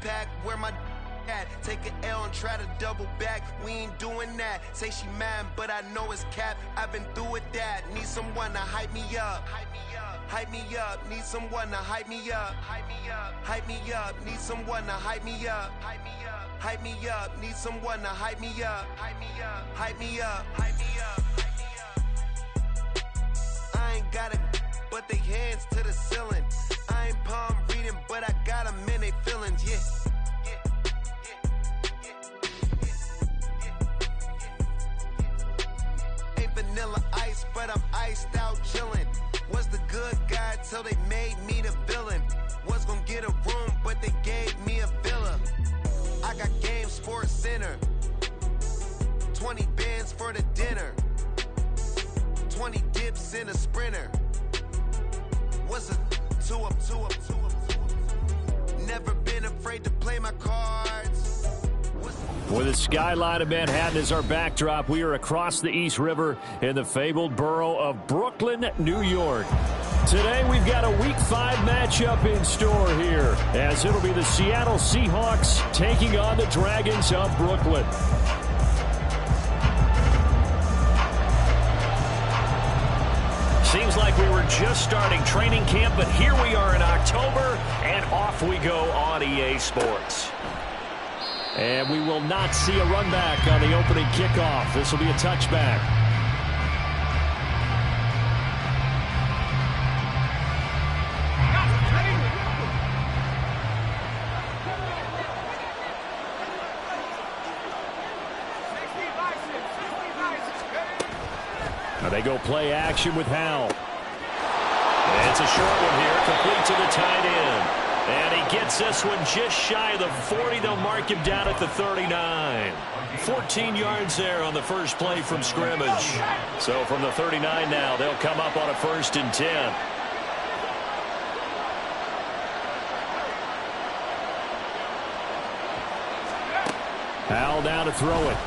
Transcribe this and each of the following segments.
pack, where my at? Take an L and try to double back. We ain't doing that. Say she mad, but I know it's cap. I've been through with that. Need someone to hype me up. Hype me up. Need someone to hype me up. Hype me up. Hype me up. Need someone to hype me up. Hype me up. Hype me up. Need someone to hype me up. Hype me up. Hype me up. Hype me up. I ain't got it, but they hands to the ceiling. I ain't palm reading, but I got them in they feelings, yeah. Ain't vanilla ice, but I'm iced out chillin'. Was the good guy till they made me the villain. Was gonna get a room, but they gave me a villa. I got Game Sports Center. 20 bands for the dinner. 20 dips in a sprinter. What's a two up? Never been afraid to play my cards. With the skyline of Manhattan as our backdrop, we are across the East River in the fabled borough of Brooklyn, New York. Today we've got a Week 5 matchup in store here, as it'll be the Seattle Seahawks taking on the Dragons of Brooklyn. Seems like we were just starting training camp, but here we are in October, and off we go on EA Sports. And we will not see a run back on the opening kickoff. This will be a touchback. Now they go play action with Howell. And it's a short one here, complete to the tight end. And he gets this one just shy of the 40. They'll mark him down at the 39. 14 yards there on the first play from scrimmage. So from the 39 now, they'll come up on a 1st and 10. Howell down to throw it.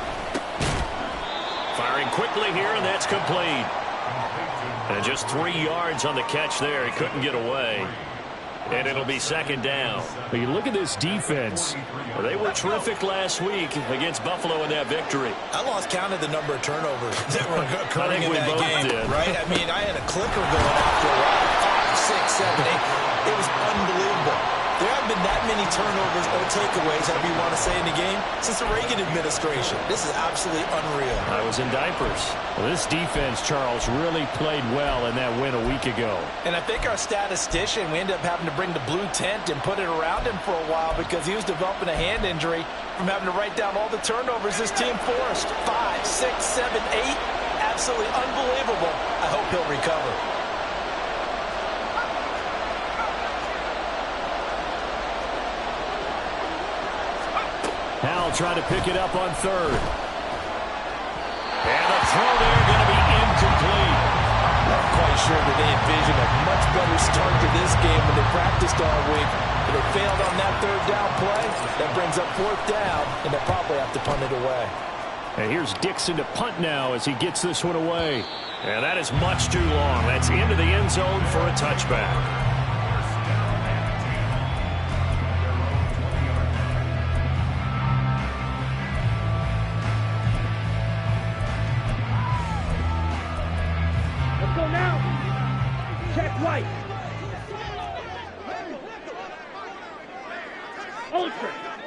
Firing quickly here, and that's complete. And just 3 yards on the catch there. He couldn't get away. And it'll be 2nd down. But you look at this defense. They were terrific last week against Buffalo in that victory. I lost count of the number of turnovers that were occurring in that game, right? I mean, I had a clicker going after a while. 5, 6, 7, 8. It was unbelievable. There haven't been that many turnovers or takeaways, however you want to say, in the game since the Reagan administration. This is absolutely unreal. I was in diapers. Well, this defense, Charles, really played well in that win a week ago. And I think our statistician, we ended up having to bring the blue tent and put it around him for a while because he was developing a hand injury from having to write down all the turnovers this team forced. 5, 6, 7, 8. Absolutely unbelievable. I hope he'll recover. Howell trying to pick it up on 3rd. And the throw there going to be incomplete. Not quite sure that they envisioned a much better start to this game when they practiced all week. But they failed on that 3rd down play. That brings up 4th down, and they'll probably have to punt it away. And here's Dixon to punt now as he gets this one away. And that is much too long. That's into the end zone for a touchback.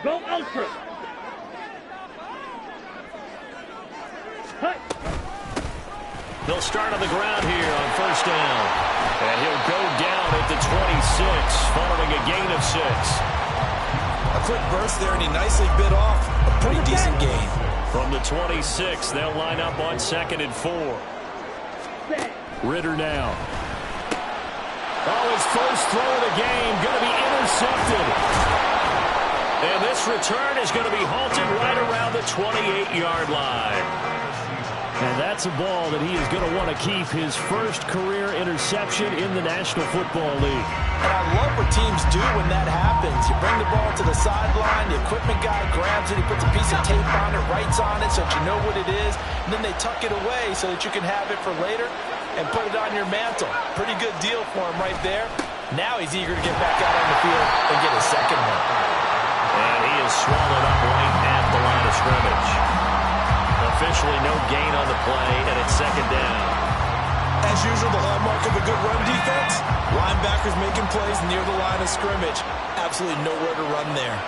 Go ultra. They'll start on the ground here on 1st down. And he'll go down at the 26, following a gain of 6. A quick burst there, and he nicely bit off a pretty decent gain. From the 26, they'll line up on 2nd and 4. Ritter now. Oh, his first throw of the game going to be intercepted. And this return is going to be halted right around the 28-yard line. And that's a ball that he is going to want to keep, his first career interception in the National Football League. And I love what teams do when that happens. You bring the ball to the sideline, the equipment guy grabs it, he puts a piece of tape on it, writes on it so that you know what it is, and then they tuck it away so that you can have it for later and put it on your mantle. Pretty good deal for him right there. Now he's eager to get back out on the field and get his second one. swallowed up right at the line of scrimmage. Officially no gain on the play, and it's second down. As usual, the hallmark of a good run defense, linebackers making plays near the line of scrimmage. Absolutely nowhere to run there.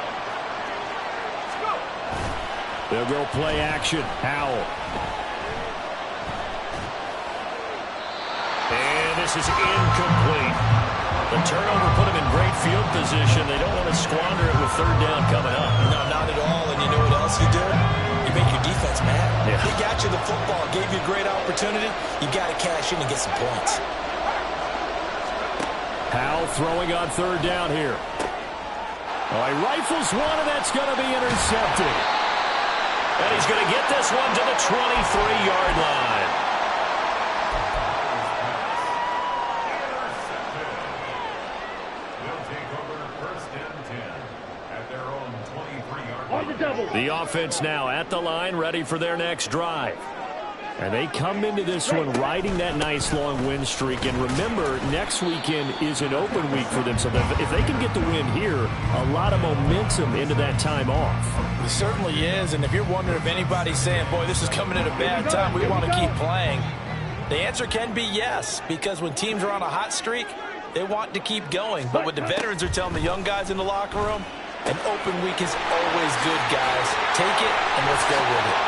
They'll go play action. Howell. And this is incomplete. The turnover put him in great field position. They don't want to squander it with third down coming up. No, not at all. And you know what else you do? You make your defense mad. Yeah. They got you the football, gave you a great opportunity. You got to cash in and get some points. Howell throwing on third down here. Oh, he rifles one, and that's going to be intercepted. And he's going to get this one to the 23-yard line. The offense now at the line, ready for their next drive. And they come into this one riding that nice long win streak. And remember, next weekend is an open week for them. So if they can get the win here, a lot of momentum into that time off. It certainly is. And if you're wondering if anybody's saying, boy, this is coming at a bad time, we want to keep playing, the answer can be yes. Because when teams are on a hot streak, they want to keep going. But what the veterans are telling the young guys in the locker room, an open week is always good, guys. Take it, and let's go with it.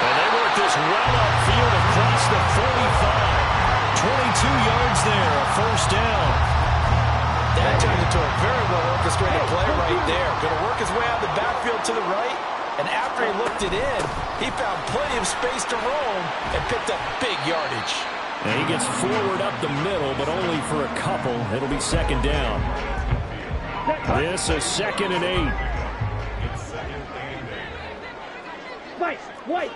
And they work this well upfield across the 45. 22 yards there, a first down. That turned into a very well-orchestrated play right there. Going to work his way out of the backfield to the right, and after he looked it in, he found plenty of space to roam and picked up big yardage. And he gets forward up the middle, but only for a couple. It'll be second down. This is 2nd and 8. Spike, White.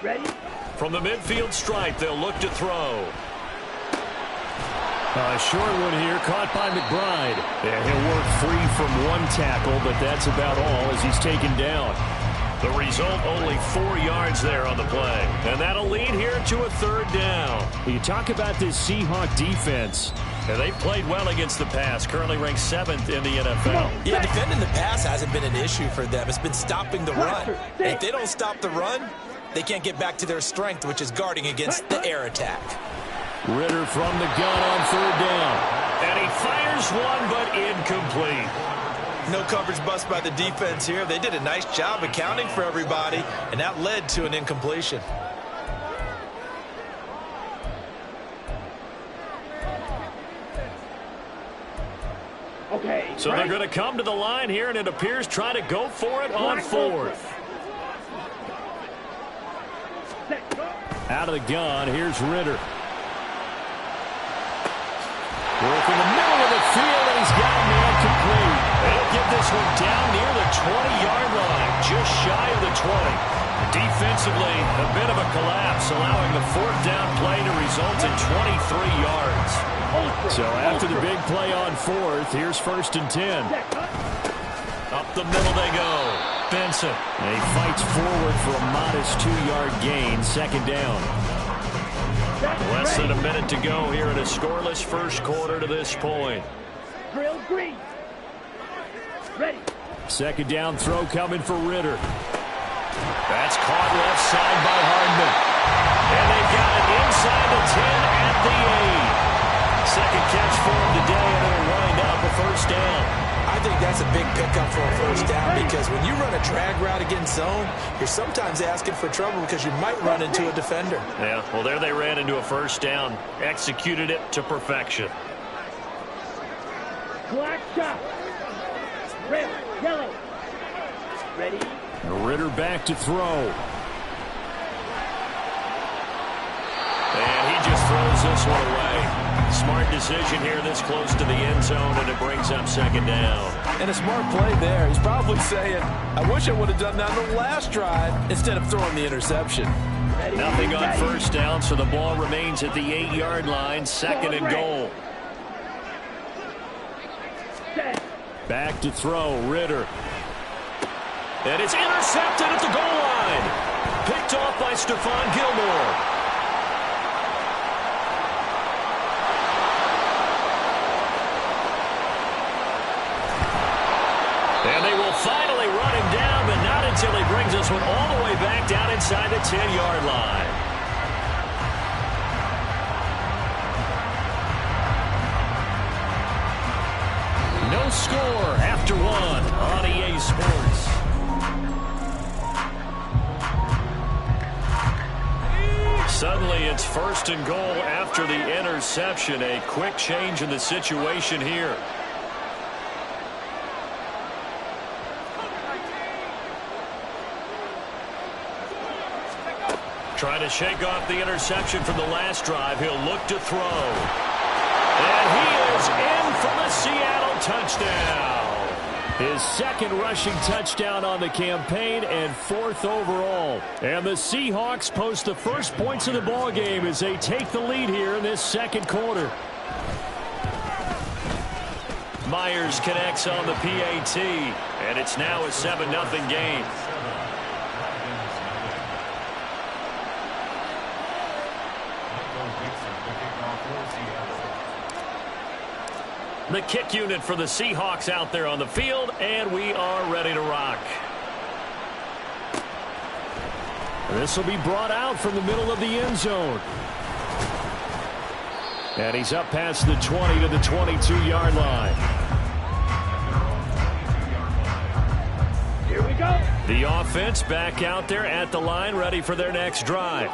Ready? From the midfield stripe, they'll look to throw. A short one here, caught by McBride. And he'll work free from one tackle, but that's about all as he's taken down. The result, only 4 yards there on the play. And that'll lead here to a third down. You talk about this Seahawk defense. And they've played well against the pass, currently ranked 7th in the NFL. Yeah, defending the pass hasn't been an issue for them. It's been stopping the run. And if they don't stop the run, they can't get back to their strength, which is guarding against the air attack. Ritter from the gun on third down. And he fires one, but incomplete. No coverage bust by the defense here. They did a nice job accounting for everybody, and that led to an incompletion. Okay. So they're going to come to the line here, and it appears try to go for it on fourth. Out of the gun, here's Ritter. Working the middle of the field, and he's got a man complete. They'll get this one down near the 20-yard line, just shy of the 20. Defensively, a bit of a collapse, allowing the fourth down play to result in 23 yards. So after the big play on fourth, here's 1st and 10. Up the middle they go. Benson. And he fights forward for a modest 2-yard gain, second down. Less than a minute to go here in a scoreless first quarter to this point. Drill green. Ready. Second down throw coming for Ritter. That's caught left side by Hardman. And they've got it inside the 10 at the 8. Second catch for him today, and it'll wind up a first down. I think that's a big pickup for a first down because when you run a drag route against zone, you're sometimes asking for trouble because you might run into a defender. Yeah, well, there they ran into a first down. Executed it to perfection. Black shot. Red, yellow. Ready? Ritter back to throw. And he just throws this one away. Smart decision here this close to the end zone, and it brings up second down. And a smart play there. He's probably saying, I wish I would have done that on the last drive instead of throwing the interception. Nothing on first down, so the ball remains at the 8-yard line, second and goal. Back to throw, Ritter. And it's intercepted at the goal line. Picked off by Stephon Gilmore. And they will finally run him down, but not until he brings this one all the way back down inside the 10-yard line. No score after one on EA Sports. Suddenly it's 1st and goal after the interception. A quick change in the situation here. Trying to shake off the interception from the last drive. He'll look to throw. And he is in for the Seattle touchdown. His second rushing touchdown on the campaign and 4th overall. And the Seahawks post the first points of the ball game as they take the lead here in this second quarter. Myers connects on the PAT, and it's now a 7-0 game. The kick unit for the Seahawks out there on the field, and we are ready to rock. This will be brought out from the middle of the end zone. And he's up past the 20 to the 22-yard line. Here we go. The offense back out there at the line, ready for their next drive.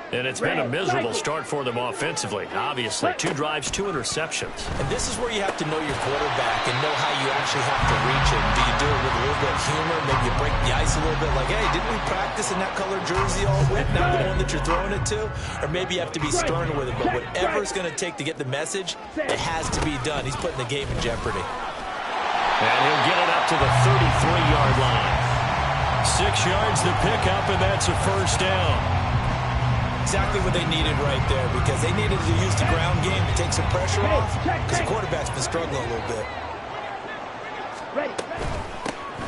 And it's been a miserable start for them offensively. Obviously, 2 drives, 2 interceptions. And this is where you have to know your quarterback and know how you actually have to reach him. Do you do it with a little bit of humor? Maybe you break the ice a little bit like, hey, didn't we practice in that color jersey all week, not the one that you're throwing it to? Or maybe you have to be stern with it. But whatever it's going to take to get the message, it has to be done. He's putting the game in jeopardy. And he'll get it up to the 33-yard line. 6 yards to pick up, and that's a first down. Exactly what they needed right there, because they needed to use the ground game to take some pressure off, because the quarterback's been struggling a little bit.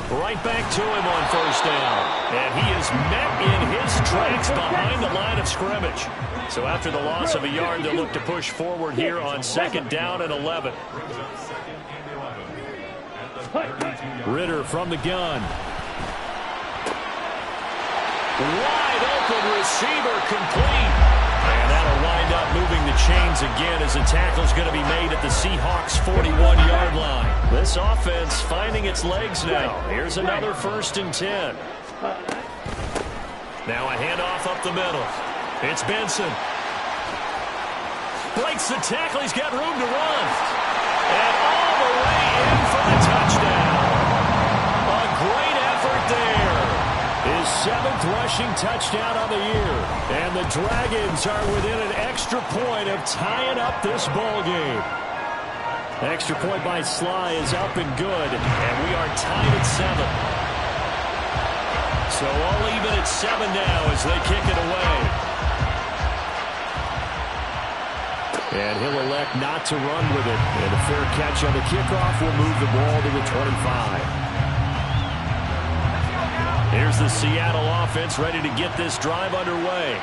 Right back to him on first down. And he is met in his tracks behind the line of scrimmage. So after the loss of a yard, they'll look to push forward here on 2nd down and 11. Ritter from the gun. Wide open receiver complete. And that'll wind up moving the chains again as the tackle's going to be made at the Seahawks' 41-yard line. This offense finding its legs now. Here's another 1st and 10. Now a handoff up the middle. It's Benson. Breaks the tackle. He's got room to run. And all the way in for the touchdown. A great effort there. His 7th rushing touchdown on the year. And the Dragons are within an extra point of tying up this ball game. Extra point by Sly is up and good. And we are tied at 7. So all even at 7 now as they kick it away. And he'll elect not to run with it. And a fair catch on the kickoff will move the ball to the 25. Here's the Seattle offense ready to get this drive underway.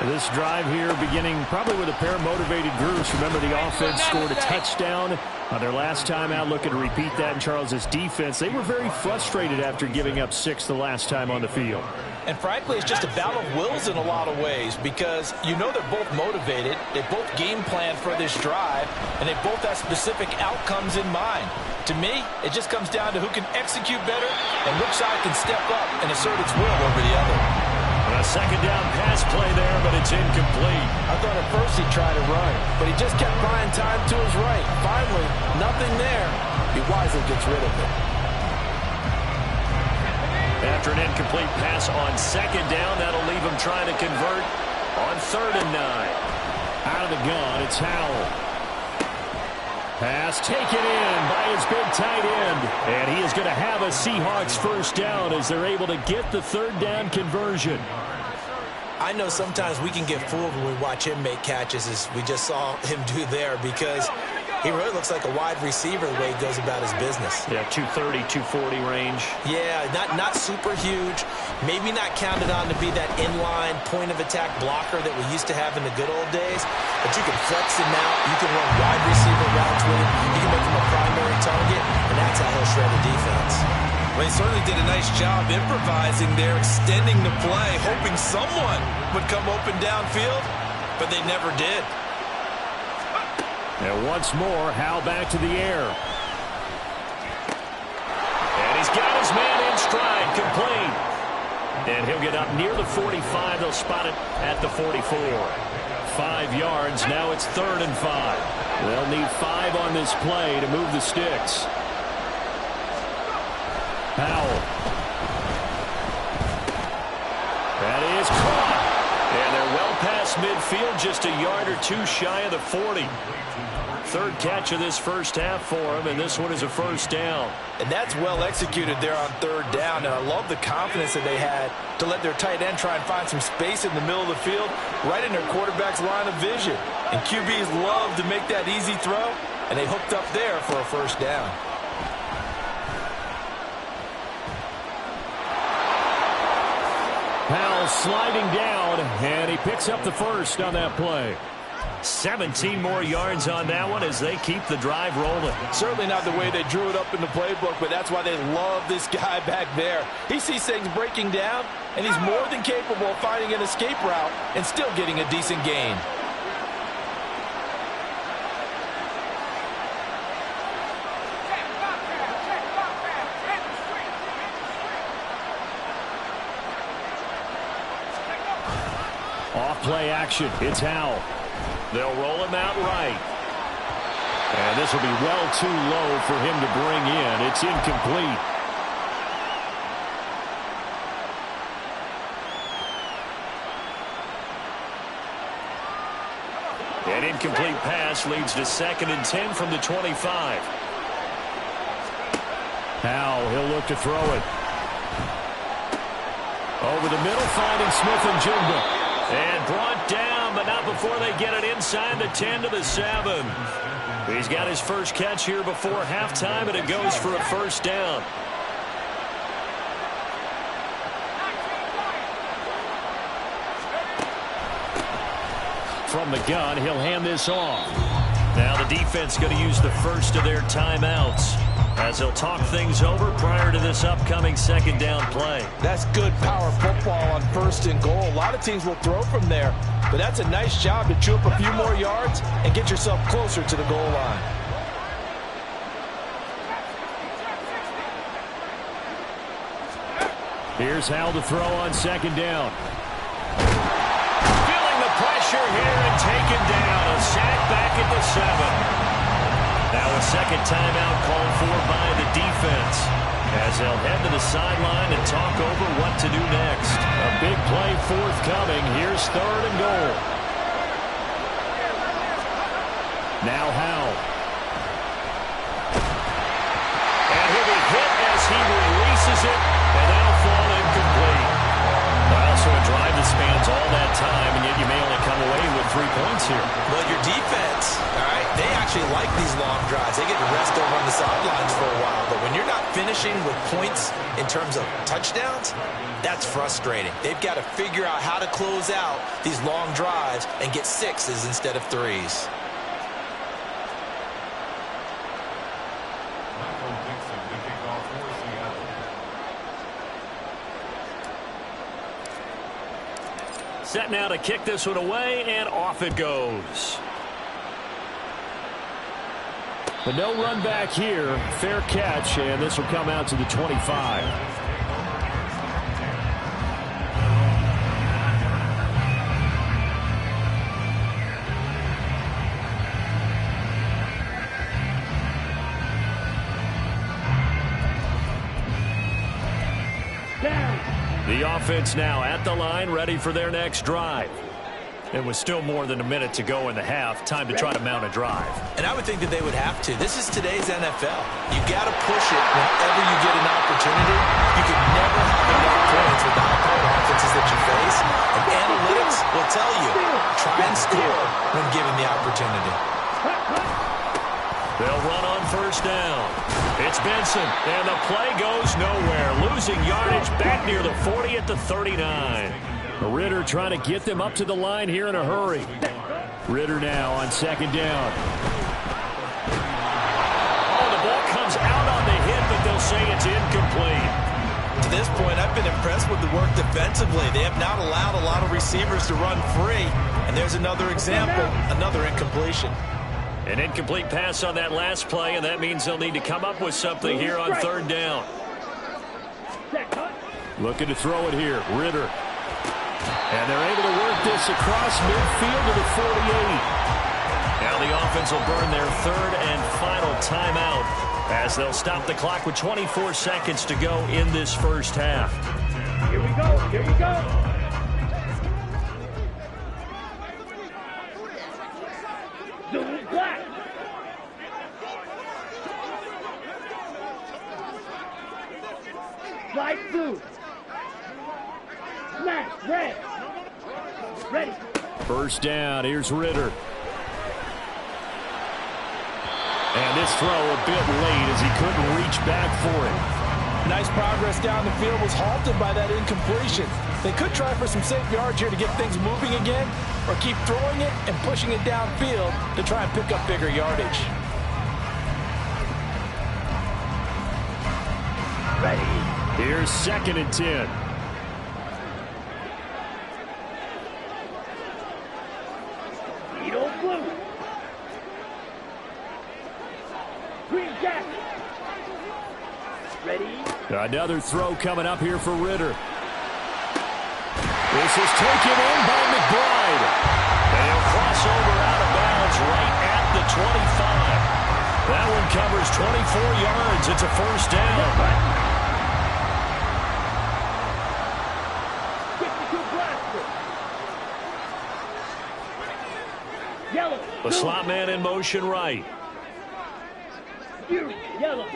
This drive here beginning probably with a pair of motivated groups. Remember, the offense scored a touchdown their last time out. Looking to repeat that in Charles's defense. They were very frustrated after giving up 6 the last time on the field. And frankly, it's just a battle of wills in a lot of ways, because you know they're both motivated, they both game plan for this drive, and they both have specific outcomes in mind. To me, it just comes down to who can execute better and which side can step up and assert its will over the other. A 2nd down pass play there, but it's incomplete. I thought at first he'd try to run, but he just kept buying time to his right. Finally, nothing there. He wisely gets rid of it. After an incomplete pass on 2nd down, that'll leave him trying to convert on 3rd and 9. Out of the gun, it's Howell. Pass taken in by his big tight end. And he is going to have a Seahawks first down as they're able to get the 3rd down conversion. I know sometimes we can get fooled when we watch him make catches, as we just saw him do there, because he really looks like a wide receiver the way he goes about his business. Yeah, 230, 240 range. Yeah, not super huge. Maybe not counted on to be that inline point-of-attack blocker that we used to have in the good old days. But you can flex him out. You can run wide receiver routes with him. You can make him a primary target, and that's how he'll shred the defense. Well, he certainly did a nice job improvising there, extending the play, hoping someone would come open downfield, but they never did. And once more, Howell back to the air. And he's got his man in stride, complete. And he'll get up near the 45. They'll spot it at the 44. 5 yards. Now it's 3rd and 5. They'll need 5 on this play to move the sticks. Howell. That is caught. And they're well past midfield, just a yard or two shy of the 40. 3rd catch of this first half for him, and this one is a first down. And that's well executed there on 3rd down, and I love the confidence that they had to let their tight end try and find some space in the middle of the field, right in their quarterback's line of vision. And QBs love to make that easy throw, and they hooked up there for a first down. Howell sliding down, and he picks up the first on that play. 17 more yards on that one as they keep the drive rolling. Certainly not the way they drew it up in the playbook, but that's why they love this guy back there. He sees things breaking down, and he's more than capable of finding an escape route and still getting a decent gain. Off play action. It's Howell. They'll roll him out right. And this will be well too low for him to bring in. It's incomplete. An incomplete pass leads to 2nd and 10 from the 25. Howell, he'll look to throw it. Over the middle, finding Smith and Jigba. And brought down, but not before they get it inside the 10 to the 7. He's got his first catch here before halftime, and it goes for a first down. From the gun, he'll hand this off. Now the defense going to use the first of their timeouts as they'll talk things over prior to this upcoming 2nd down play. That's good power football on 1st and goal. A lot of teams will throw from there, but that's a nice job to chew up a few more yards and get yourself closer to the goal line. Here's Howell to throw on 2nd down. Feeling the pressure here and taken down. A sack back at the 7. Now a 2nd timeout called for by the defense as they'll head to the sideline and talk over what to do next. A big play forthcoming. Here's 3rd and goal. Now Howell. And he'll be hit as he releases it, and that'll fall incomplete. Well, so a drive that spans all that time, and yet you may only come away with 3 points here. Well, your defense, all right, they actually like these long drives. They get to rest over on the sidelines for a while, but when you're not finishing with points in terms of touchdowns, that's frustrating. They've got to figure out how to close out these long drives and get 6s instead of 3s. Set now to kick this one away, and off it goes. But no run back here. Fair catch, and this will come out to the 25. The offense now at the line, ready for their next drive. It was still more than a minute to go in the half. Time to try to mount a drive. And I would think that they would have to. This is today's NFL. You got to push it whenever you get an opportunity. You can never have enough points with the high-powered offenses that you face. And analytics will tell you, try and score when given the opportunity. They'll run on 1st down. It's Benson, and the play goes nowhere. Losing yardage back near the 40 at the 39. Ritter trying to get them up to the line here in a hurry. Ritter now on 2nd down. Oh, the ball comes out on the hit, but they'll say it's incomplete. to this point, I've been impressed with the work defensively. They have not allowed a lot of receivers to run free. And there's another example, another incompletion. An incomplete pass on that last play, and that means they'll need to come up with something here on third down. Looking to throw it here, Ritter. And they're able to work this across midfield to the 48. Now the offense will burn their third and final timeout as they'll stop the clock with 24 seconds to go in this first half. Here we go. Here we go. Zoom black. Slide blue. Smash red. Ready. First down, here's Ritter. And this throw a bit late as he couldn't reach back for it. Nice progress down the field was halted by that incompletion. They could try for some safe yards here to get things moving again, or keep throwing it and pushing it downfield to try and pick up bigger yardage. Ready. Here's 2nd and 10. Needle blue. Green jacket. Ready. Another throw coming up here for Ritter. This is taken in by McBride. And he'll cross over out of bounds right at the 25. That one covers 24 yards. It's a first down. Yellow. The slot man in motion right. Fury. Yellow.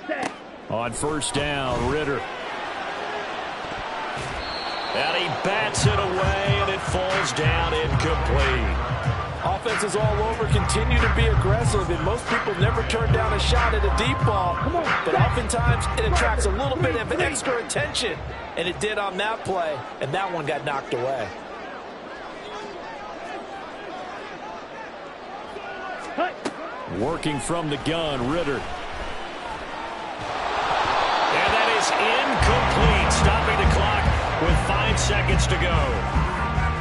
Set. On first down, Ritter. And he bats it away, and it falls down incomplete. Offenses all over continue to be aggressive, and most people never turn down a shot at a deep ball. But oftentimes it attracts a little bit of extra attention, and it did on that play, and that one got knocked away. Working from the gun, Ritter. And that is incomplete, stopping the clock with 5 seconds to go.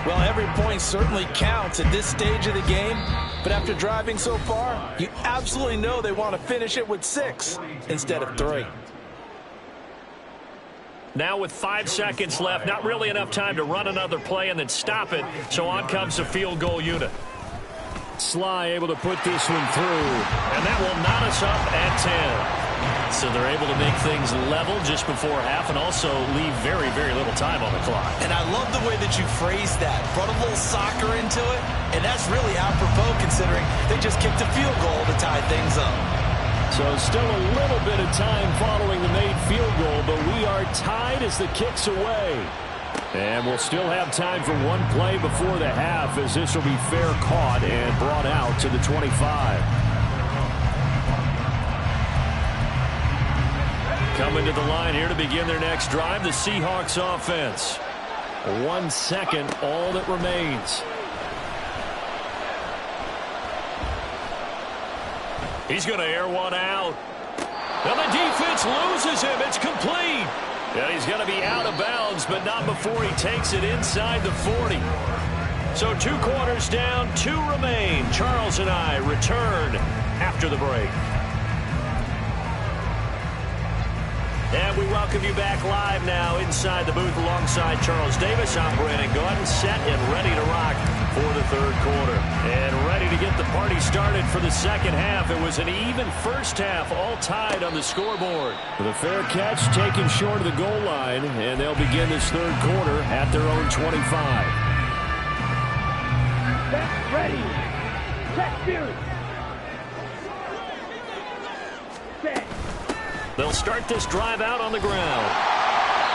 Well, every point certainly counts at this stage of the game, but after driving so far, you absolutely know they want to finish it with 6 instead of 3. Now with 5 seconds left, not really enough time to run another play and then stop it, so on comes the field goal unit. Sly able to put this one through. And that will knot us up at 10. So they're able to make things level just before half and also leave very, very little time on the clock. And I love the way that you phrased that. Brought a little soccer into it, and that's really apropos considering they just kicked a field goal to tie things up. So still a little bit of time following the made field goal, but we are tied as the kick's away. And we'll still have time for one play before the half, as this will be fair caught and brought out to the 25. Coming to the line here to begin their next drive, the Seahawks offense. 1 second, all that remains. He's going to air one out. And the defense loses him. It's complete. And he's going to be out of bounds, but not before he takes it inside the 40. So 2 quarters down, 2 remain. Charles and I return after the break. And we welcome you back live now inside the booth alongside Charles Davis. I'm Brandon Gordon, set and ready to rock for the third quarter. And ready to get the party started for the second half. It was an even first half, all tied on the scoreboard. The fair catch taken short of the goal line, and they'll begin this third quarter at their own 25. Set, ready. Set, Fury. Set. They'll start this drive out on the ground.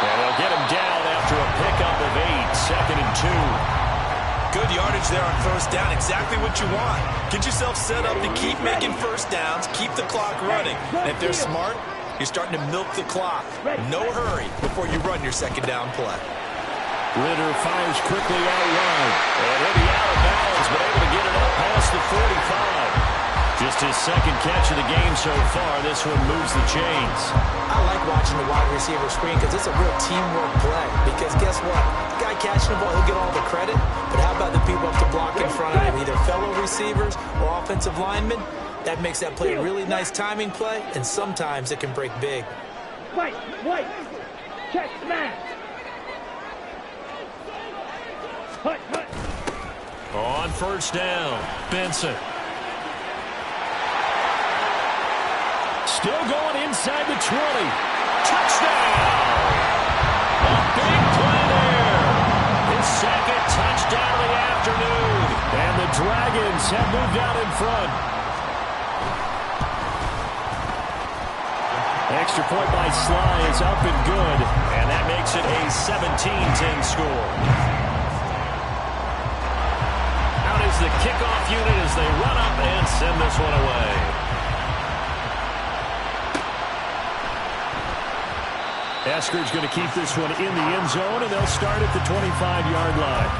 And they'll get him down after a pickup of 8, 2nd and 2. Good yardage there on first down. Exactly what you want. Get yourself set up to keep making first downs, keep the clock running. And if they're smart, you're starting to milk the clock. No hurry before you run your second down play. Ritter fires quickly out wide. And he'll be out of bounds, but able to get it up past the 45. Just his second catch of the game so far. This one moves the chains. I like watching the wide receiver screen because it's a real teamwork play. Because guess what? The guy catching the ball, he'll get all the credit. But how about the people up to block in front of him, either fellow receivers or offensive linemen? That makes that play a really nice timing play, and sometimes it can break big. White, check, smash. Hut. On first down, Benson. Still going inside the 20. Touchdown! A big play there. His second touchdown of the afternoon. And the Dragons have moved out in front. Extra point by Sly is up and good. And that makes it a 17-10 score. Out is the kickoff unit as they run up and send this one away. Esker's going to keep this one in the end zone, and they'll start at the 25-yard line.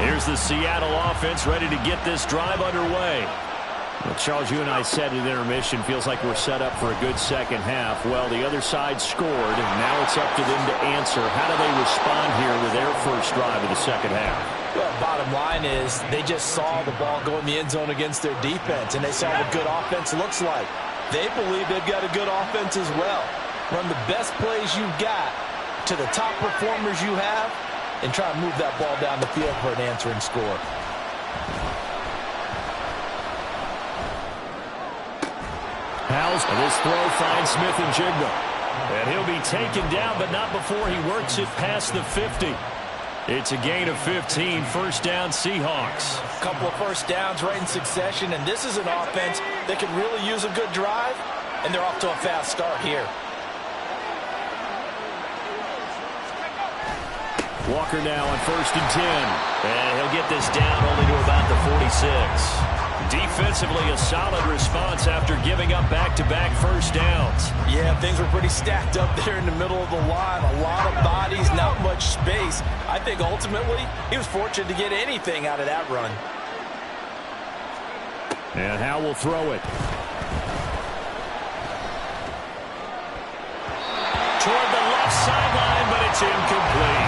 Here's the Seattle offense ready to get this drive underway. Well, Charles, you and I said at intermission, feels like we're set up for a good second half. Well, the other side scored, and now it's up to them to answer. How do they respond here with their first drive of the second half? Well, bottom line is they just saw the ball go in the end zone against their defense, and they saw what good offense looks like. They believe they've got a good offense as well. Run the best plays you've got to the top performers you have, and try to move that ball down the field for an answering score. And this throw finds Smith and Jigba. And he'll be taken down, but not before he works it past the 50. It's a gain of 15, first down Seahawks. A couple of first downs right in succession, and this is an offense that can really use a good drive, and they're off to a fast start here. Walker now on first and 10. And he'll get this down only to about the 46. Defensively, a solid response after giving up back-to-back first downs. Yeah, things were pretty stacked up there in the middle of the line. A lot of bodies, not much space. I think ultimately he was fortunate to get anything out of that run. And Howe will throw it. Toward the left sideline, but it's incomplete.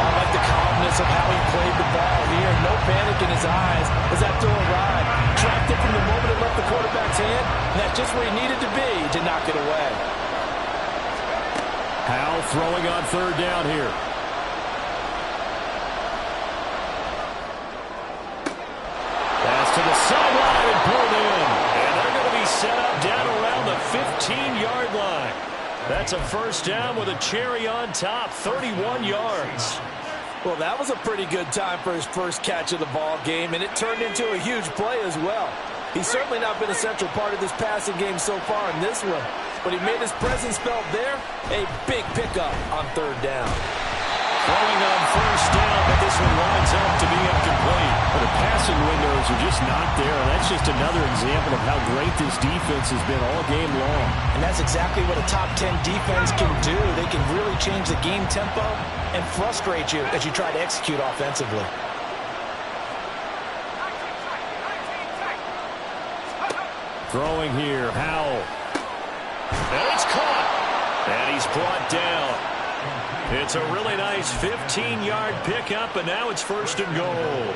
I like the calmness of how he played the ball here. No panic in his eyes as that throw arrived. Tracked it from the moment it left the quarterback's hand, and that's just where he needed to be to knock it away. Howe throwing on third down here. Pass to the sideline and pulled in. And they're going to be set up down around the 15-yard line. That's a first down with a cherry on top, 31 yards. Well, that was a pretty good time for his first catch of the ball game, and it turned into a huge play as well. He's certainly not been a central part of this passing game so far in this one, but he made his presence felt there. A big pickup on third down. Throwing on first down, but this one lines up to be incomplete. Well, the passing windows are just not there. That's just another example of how great this defense has been all game long. And that's exactly what a top 10 defense can do. They can really change the game tempo and frustrate you as you try to execute offensively. Throwing here, Howell. And it's caught. And he's brought down. It's a really nice 15-yard pickup, and now it's first and goal.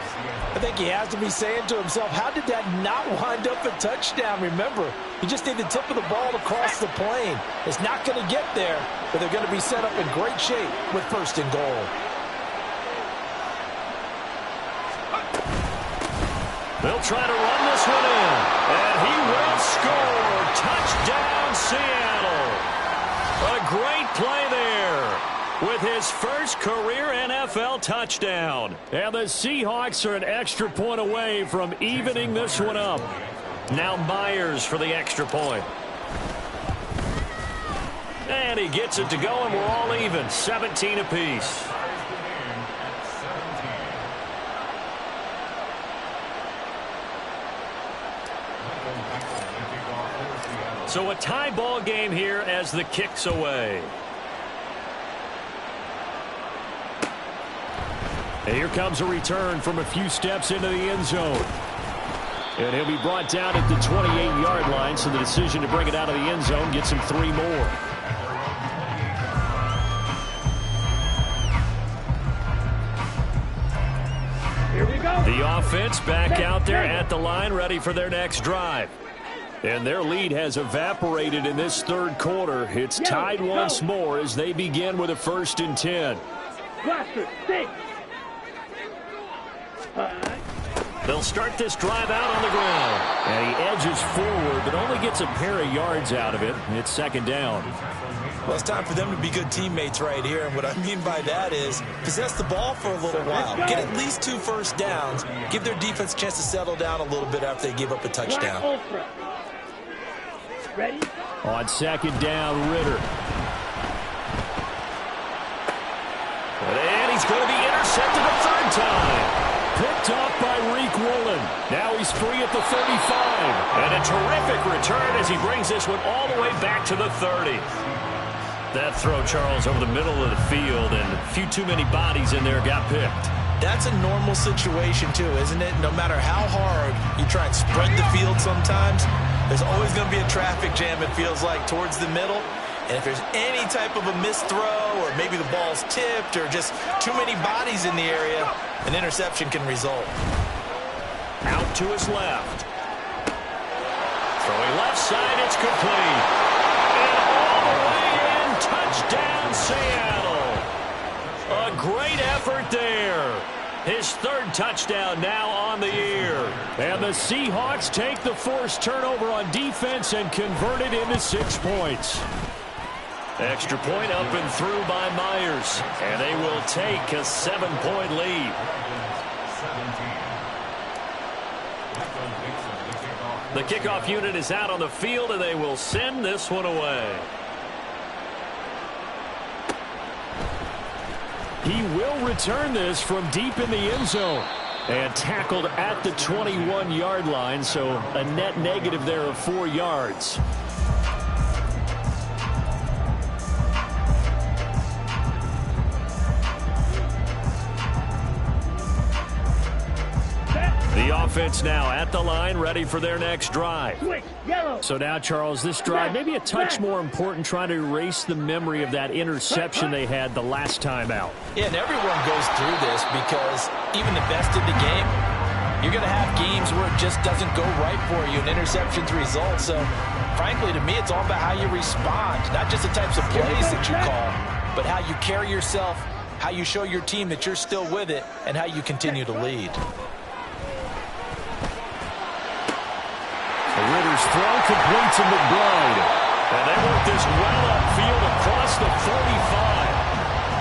I think he has to be saying to himself, how did that not wind up a touchdown? Remember, he just need the tip of the ball to cross the plane. It's not going to get there, but they're going to be set up in great shape with first and goal. They'll try to run this one in, and he will score. Touchdown, Seattle. A great play there with his first career NFL touchdown. And the Seahawks are an extra point away from evening this one up. Now Myers for the extra point. And he gets it to go, and we're all even, 17 apiece. So a tie ball game here as the kick's away. And here comes a return from a few steps into the end zone. And he'll be brought down at the 28-yard line, so the decision to bring it out of the end zone gets him 3 more. Here we go. The offense back out there at the line, ready for their next drive. And their lead has evaporated in this third quarter. It's tied once more as they begin with a 1st and 10. Blaster, 6. They'll start this drive out on the ground. And he edges forward, but only gets a pair of yards out of it. It's 2nd down. Well, it's time for them to be good teammates right here. And what I mean by that is possess the ball for a little while. Get at least 2 first downs. Give their defense a chance to settle down a little bit after they give up a touchdown. Ready? On 2nd down, Ritter. And he's going to be intercepted a 3rd time. Picked off by Reek Woolen. Now he's free at the 35. And a terrific return as he brings this one all the way back to the 30. That throw, Charles, over the middle of the field, and a few too many bodies in there got picked. That's a normal situation, too, isn't it? No matter how hard you try and spread the field sometimes, there's always going to be a traffic jam, it feels like, towards the middle. And if there's any type of a missed throw, or maybe the ball's tipped, or just too many bodies in the area, an interception can result. Out to his left. Throwing left side, it's complete. And all the way in, touchdown Seattle. A great effort there. His 3rd touchdown now on the year. And the Seahawks take the forced turnover on defense and convert it into 6 points. Extra point up and through by Myers. And they will take a 7-point lead. The kickoff unit is out on the field, and they will send this one away. He will return this from deep in the end zone. And tackled at the 21-yard line, so a net negative there of 4 yards. The offense now at the line, ready for their next drive. So now, Charles, this drive maybe a touch more important, trying to erase the memory of that interception they had the last time out. Yeah, and everyone goes through this because even the best in the game, you're going to have games where it just doesn't go right for you, and interceptions result. So, frankly, to me, it's all about how you respond, not just the types of plays that you call, but how you carry yourself, how you show your team that you're still with it, and how you continue to lead. Ritter's throw complete to McBride. And they work this well upfield across the 45.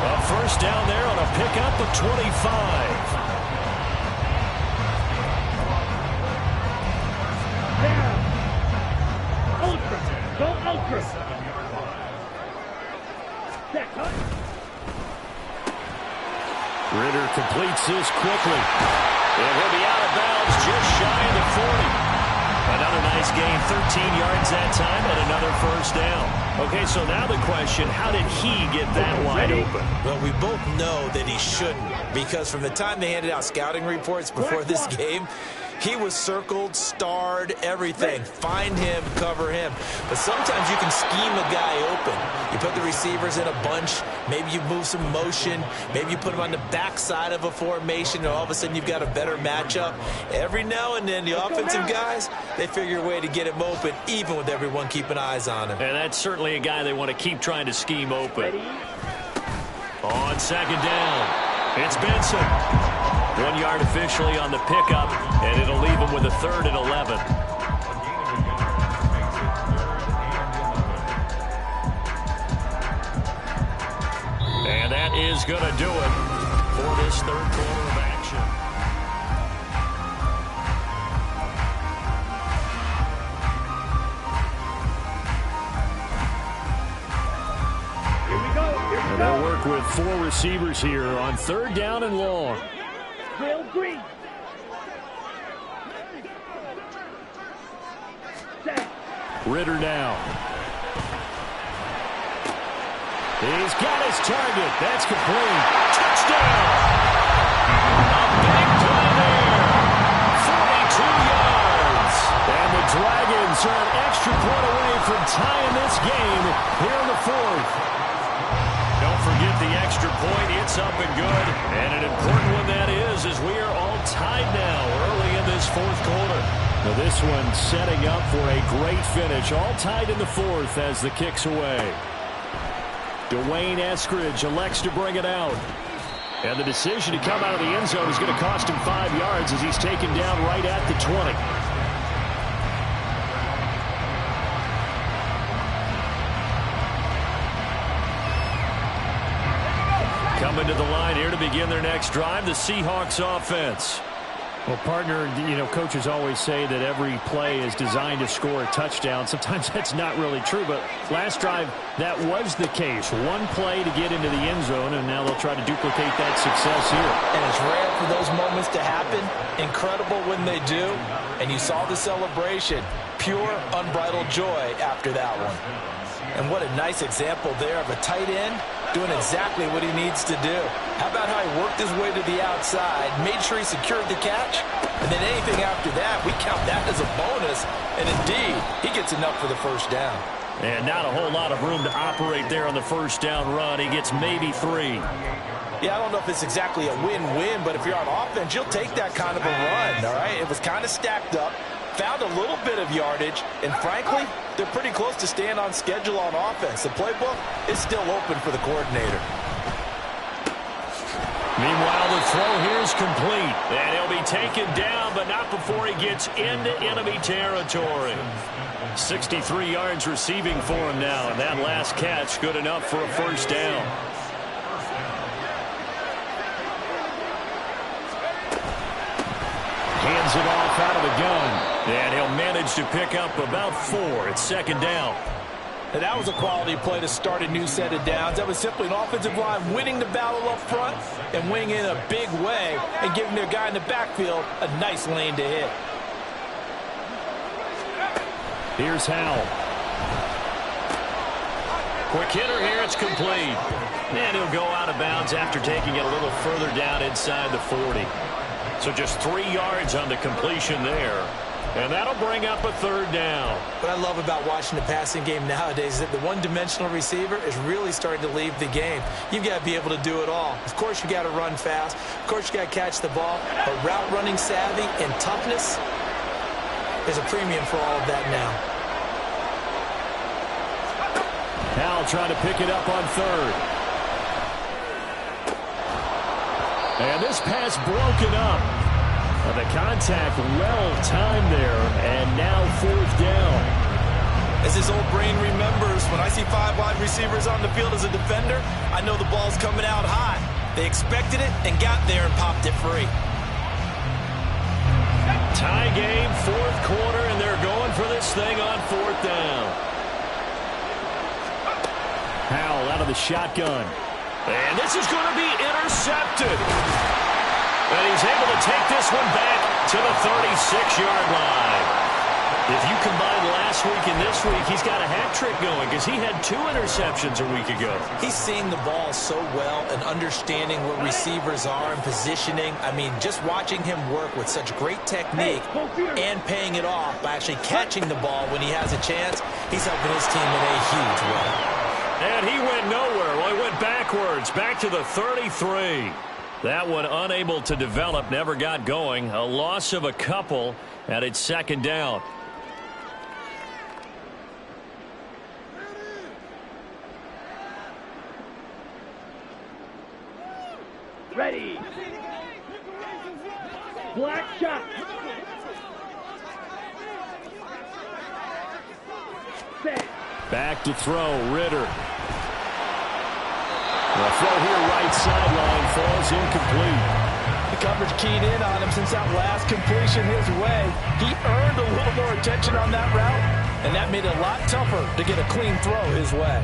A 1st down there on a pickup of 25. Down. Ultra. Go ultra. Set. Ritter completes this quickly. And he'll be out of bounds just shy of the 40. Another nice gain, 13 yards that time, and another 1st down. Okay, so now the question, how did he get that wide open? Well, we both know that he shouldn't, because from the time they handed out scouting reports before this game, he was circled, starred, everything. Find him, cover him. But sometimes you can scheme a guy open. You put the receivers in a bunch. Maybe you move some motion. Maybe you put them on the backside of a formation, and all of a sudden you've got a better matchup. Every now and then, the offensive guys, they figure a way to get him open, even with everyone keeping eyes on him. And that's certainly a guy they want to keep trying to scheme open. On 2nd down, it's Benson. 1 yard officially on the pickup, and it'll leave him with a 3rd and 11. And that is going to do it for this 3rd quarter of action. Here we go. And they'll work with 4 receivers here on 3rd down and long. Drill green. Set. Ritter now. He's got his target. That's complete. Touchdown! A big play there. 42 yards. And the Dragons are an extra point away from tying this game here in the fourth. Don't forget the extra point. It's up and good. And an important one that is, as we are all tied now early in this fourth quarter. Now this one setting up for a great finish. All tied in the fourth as the kick's away. Dwayne Eskridge elects to bring it out. And the decision to come out of the end zone is going to cost him 5 yards as he's taken down right at the 20. Coming to the line here to begin their next drive, the Seahawks offense. Well, partner, coaches always say that every play is designed to score a touchdown. Sometimes that's not really true, but last drive, that was the case. One play to get into the end zone, and now they'll try to duplicate that success here. And it's rare for those moments to happen. Incredible when they do. And you saw the celebration. Pure, unbridled joy after that one. And what a nice example there of a tight end doing exactly what he needs to do. How about how he worked his way to the outside, made sure he secured the catch, and then anything after that, we count that as a bonus. And indeed, he gets enough for the first down. And not a whole lot of room to operate there on the first down run. He gets maybe 3. Yeah, I don't know if it's exactly a win-win, but if you're on offense, you'll take that kind of a run, all right? It was kind of stacked up. Found a little bit of yardage, and frankly, they're pretty close to staying on schedule on offense. The playbook is still open for the coordinator. Meanwhile, the throw here is complete, and he'll be taken down, but not before he gets into enemy territory. 63 yards receiving for him now, and that last catch good enough for a first down. Hands it off out of the gun. And he'll manage to pick up about 4. It's second down. And that was a quality play to start a new set of downs. That was simply an offensive line winning the battle up front and winning in a big way and giving their guy in the backfield a nice lane to hit. Here's Howell. Quick hitter here. It's complete. And he'll go out of bounds after taking it a little further down inside the 40. So just 3 yards on the completion there. And that'll bring up a third down. What I love about watching the passing game nowadays is that the one-dimensional receiver is really starting to leave the game. You've got to be able to do it all. Of course, you got to run fast. Of course, you got to catch the ball. But route running savvy and toughness is a premium for all of that now. Howell trying to pick it up on third. And this pass broken up. The contact well-timed there, and now fourth down. As his old brain remembers, when I see 5 wide receivers on the field as a defender, I know the ball's coming out high. They expected it and got there and popped it free. Tie game, fourth quarter, and they're going for this thing on fourth down. Howell out of the shotgun. And this is going to be intercepted. And he's able to take this one back to the 36-yard line. If you combine last week and this week, he's got a hat trick going because he had 2 interceptions a week ago. He's seeing the ball so well and understanding where receivers are and positioning. I mean, just watching him work with such great technique and paying it off by actually catching the ball when he has a chance, he's helping his team in a huge way. And he went nowhere. Well, he went backwards, back to the 33. That one unable to develop, never got going. A loss of a couple, and it's second down. Ready. Black shot. Set. Back to throw, Ritter. The throw here right sideline falls incomplete. The coverage keyed in on him since that last completion his way. He earned a little more attention on that route, and that made it a lot tougher to get a clean throw his way.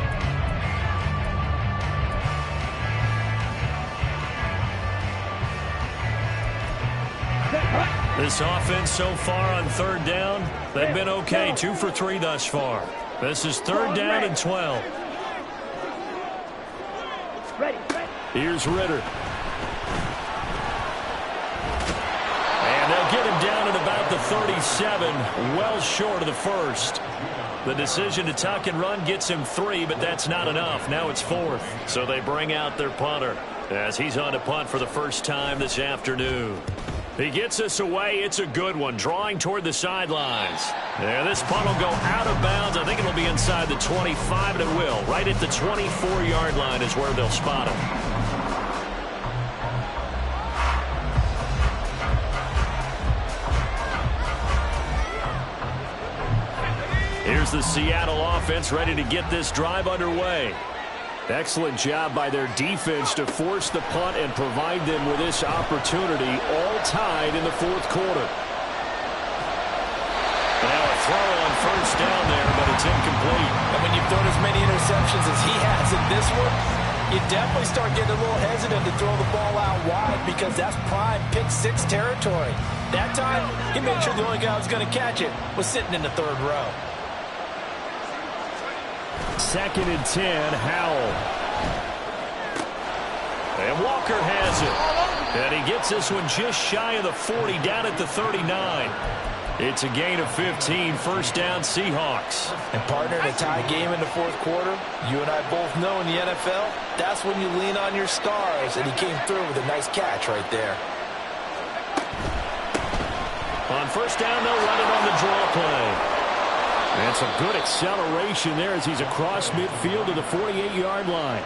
Set. This offense so far on third down, they've been okay. 2 for 3 thus far. This is third down and 12. Here's Ritter. And they'll get him down at about the 37, well short of the first. The decision to tuck and run gets him 3, but that's not enough. Now it's 4th. So they bring out their punter as he's on to punt for the first time this afternoon. He gets us away. It's a good one, drawing toward the sidelines. And this punt will go out of bounds. I think it'll be inside the 25, and it will. Right at the 24-yard line is where they'll spot him. Here's the Seattle offense ready to get this drive underway. Excellent job by their defense to force the punt and provide them with this opportunity, all tied in the fourth quarter. Now a throw on first down there, but it's incomplete. And when you've thrown as many interceptions as he has in this one, you definitely start getting a little hesitant to throw the ball out wide because that's prime pick 6 territory. That time, he made sure the only guy who was going to catch it was sitting in the third row. 2nd and 10, Howell. And Walker has it. And he gets this one just shy of the 40, down at the 39. It's a gain of 15, first down Seahawks. And partner, in a tie game in the fourth quarter, you and I both know in the NFL, that's when you lean on your stars, and he came through with a nice catch right there. On first down, they'll run it on the draw play. And some good acceleration there as he's across midfield to the 48-yard line.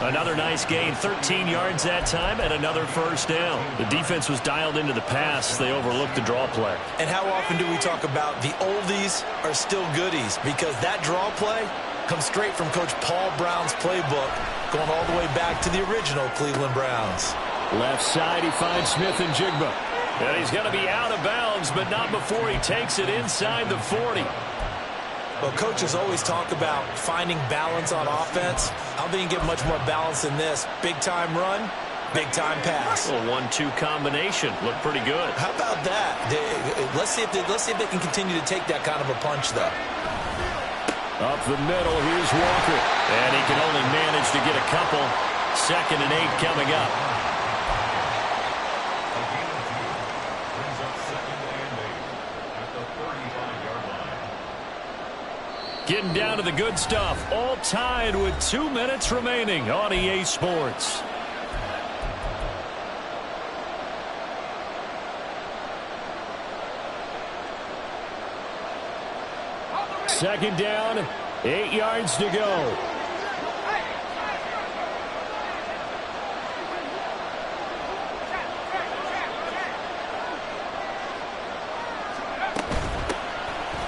Another nice gain, 13 yards that time, and another first down. The defense was dialed into the pass. They overlooked the draw play. And how often do we talk about the oldies are still goodies? Because that draw play comes straight from Coach Paul Brown's playbook, going all the way back to the original Cleveland Browns. Left side, he finds Smith and Jigba. And he's going to be out of bounds, but not before he takes it inside the 40. Well, coaches always talk about finding balance on offense. I don't think you can get much more balance than this. Big-time run, big-time pass. A 1-2 combination. Looked pretty good. How about that? Let's see if they can continue to take that kind of a punch, though. Up the middle, here's Walker. And he can only manage to get a couple. 2nd and 8 coming up. Getting down to the good stuff. All tied with 2 minutes remaining on EA Sports. Second down, 8 yards to go.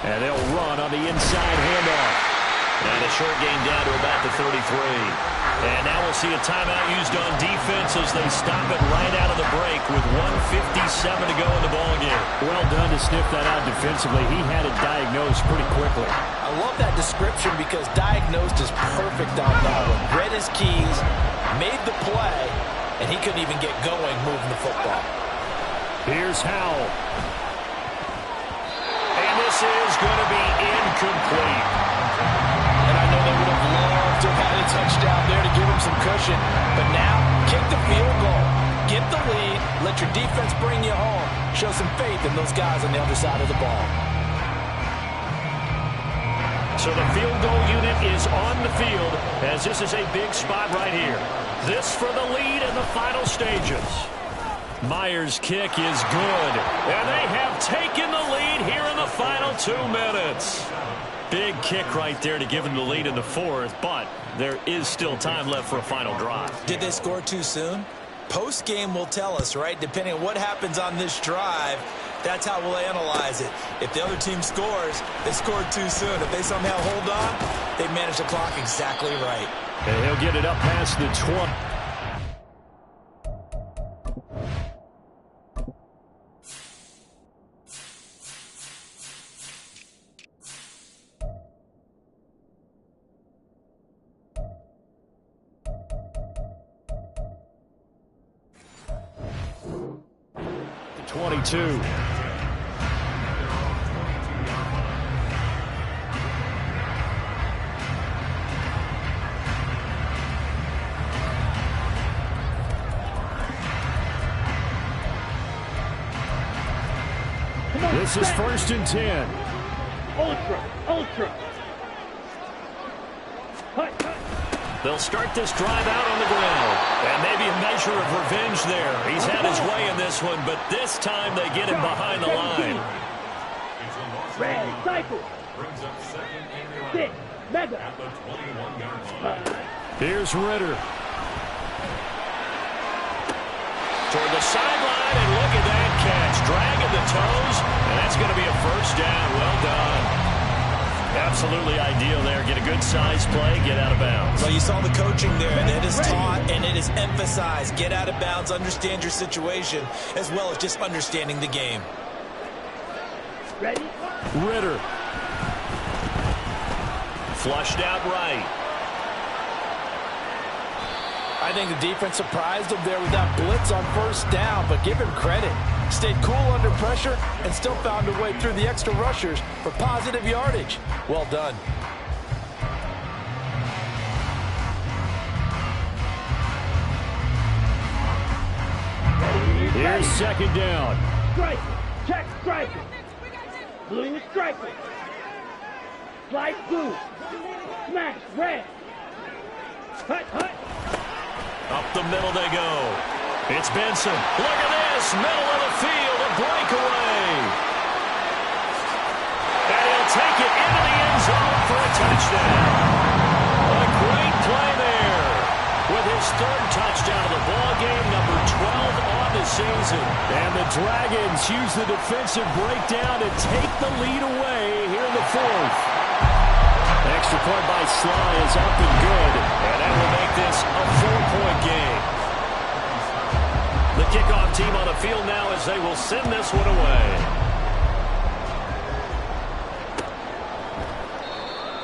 And they'll run on the inside handoff. And a short gain down to about the 33. And now we'll see a timeout used on defense as they stop it right out of the break with 1:57 to go in the ballgame. Well done to sniff that out defensively. He had it diagnosed pretty quickly. I love that description because diagnosed is perfect on that one. Read his keys, made the play, and he couldn't even get going moving the football. Here's Howell. This is going to be incomplete. And I know they would have loved to have had a touchdown there to give him some cushion. But now, kick the field goal. Get the lead. Let your defense bring you home. Show some faith in those guys on the other side of the ball. So the field goal unit is on the field as this is a big spot right here. This for the lead in the final stages. Myers' kick is good. And they have taken the lead here in the final 2 minutes. Big kick right there to give them the lead in the fourth, but there is still time left for a final drive. Did they score too soon? Post-game will tell us, right? Depending on what happens on this drive, that's how we'll analyze it. If the other team scores, they scored too soon. If they somehow hold on, they manage the clock exactly right. And he'll get it up past the 20. 22. This is 1st and 10. Ultra. They'll start this drive out on the ground. And maybe a measure of revenge there. He's had his way in this one, but this time they get him behind the line. Red cycle. Six. Mega. Here's Ritter. Toward the sideline, and look at that catch. Dragging the toes, and that's going to be a first down. Well done. Absolutely ideal there. Get a good size play, get out of bounds. Well, you saw the coaching there, and it is taught and it is emphasized. Get out of bounds, understand your situation, as well as just understanding the game. Ready? Ritter. Flushed out right. I think the defense surprised him there with that blitz on 1st down, but give him credit. Stayed cool under pressure and still found a way through the extra rushers for positive yardage. Well done. Here's 2nd down. Strike. Check striker. Blue striker. Slice blue. Smash red. Hut. Up the middle they go. It's Benson. Look at this. Middle of the field. A breakaway. And he'll take it into the end zone for a touchdown. A great play there. With his 3rd touchdown of the ball game, number 12 on the season. And the Dragons use the defensive breakdown to take the lead away here in the 4th. Extra point by Sly is up and good. And that will make this a 4-point game. The kickoff team on the field now as they will send this one away.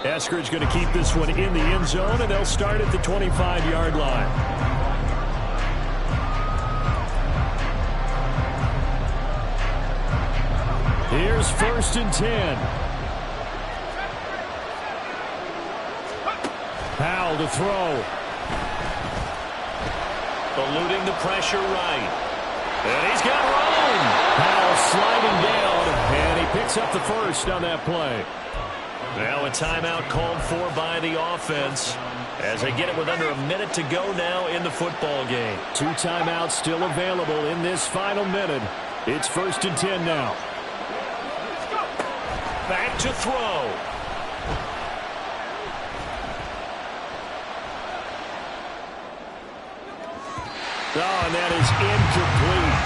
Eskridge going to keep this one in the end zone, and they'll start at the 25-yard line. Here's 1st and 10. Powell to throw. Eluding the pressure right. And he's got room. Powell sliding down, and he picks up the 1st on that play. Now a timeout called for by the offense as they get it with under a minute to go now in the football game. 2 timeouts still available in this final minute. It's 1st and 10 now. Back to throw. Oh, and that is incomplete.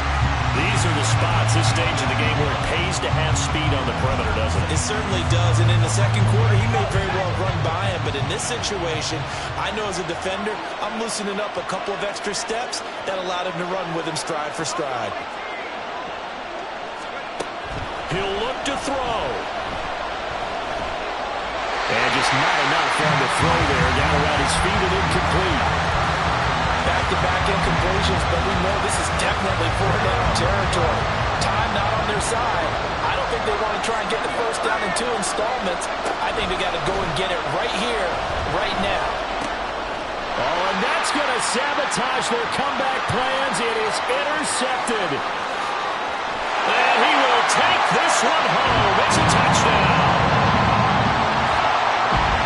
These are the spots, this stage of the game, where it pays to have speed on the perimeter, doesn't it? It certainly does, and in the 2nd quarter, he may very well run by him, but in this situation, I know as a defender, I'm loosening up a couple of extra steps that allowed him to run with him stride for stride. He'll look to throw. And just not enough on the throw there. Got around his feet and incomplete. Back-to-back incompletions, but we know this is definitely 4-down territory. Time not on their side. I don't think they want to try and get the 1st down in 2 installments. I think they got to go and get it right here, right now. Oh, and that's going to sabotage their comeback plans. It is intercepted. And he will take this one home. It's a touchdown.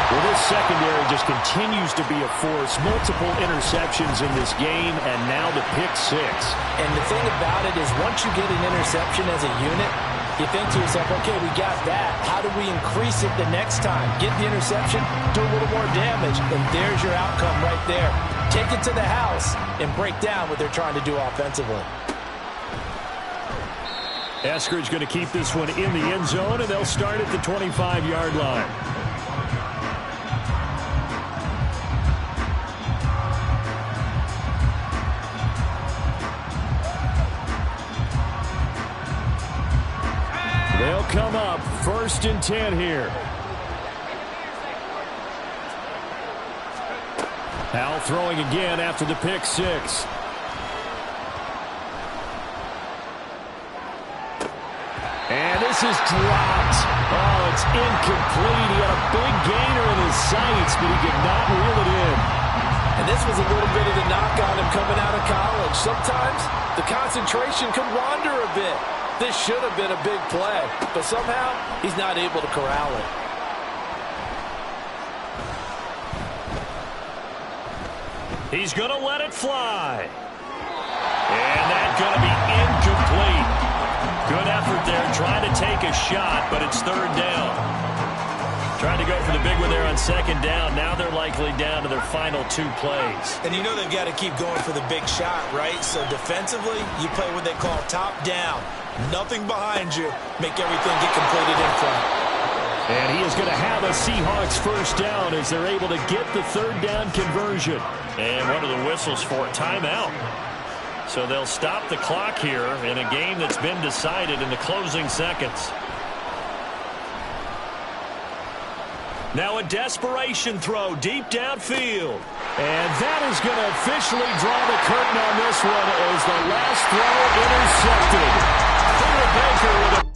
Well, this secondary just continues to be a force. Multiple interceptions in this game, and now the pick 6. And the thing about it is once you get an interception as a unit, you think to yourself, okay, we got that. How do we increase it the next time? Get the interception, do a little more damage, and there's your outcome right there. Take it to the house and break down what they're trying to do offensively. Eskridge going to keep this one in the end zone, and they'll start at the 25-yard line. They'll come up 1st and 10 here. Powell throwing again after the pick 6. This is dropped. Oh, it's incomplete. He had a big gainer in his sights, but he could not reel it in. And this was a little bit of the knock on him coming out of college. Sometimes the concentration can wander a bit. This should have been a big play, but somehow he's not able to corral it. He's going to let it fly. And that's going to be incomplete. Good effort there trying to take a shot, but it's third down. Trying to go for the big one there on second down. Now they're likely down to their final 2 plays. And you know they've got to keep going for the big shot, right? So defensively, you play what they call top down. Nothing behind you. Make everything get completed in front. And he is going to have a Seahawks first down as they're able to get the third down conversion. And one of the whistles for a timeout. So they'll stop the clock here in a game that's been decided in the closing seconds. Now a desperation throw deep downfield. And that is going to officially draw the curtain on this one as the last throw intercepted. Baker with a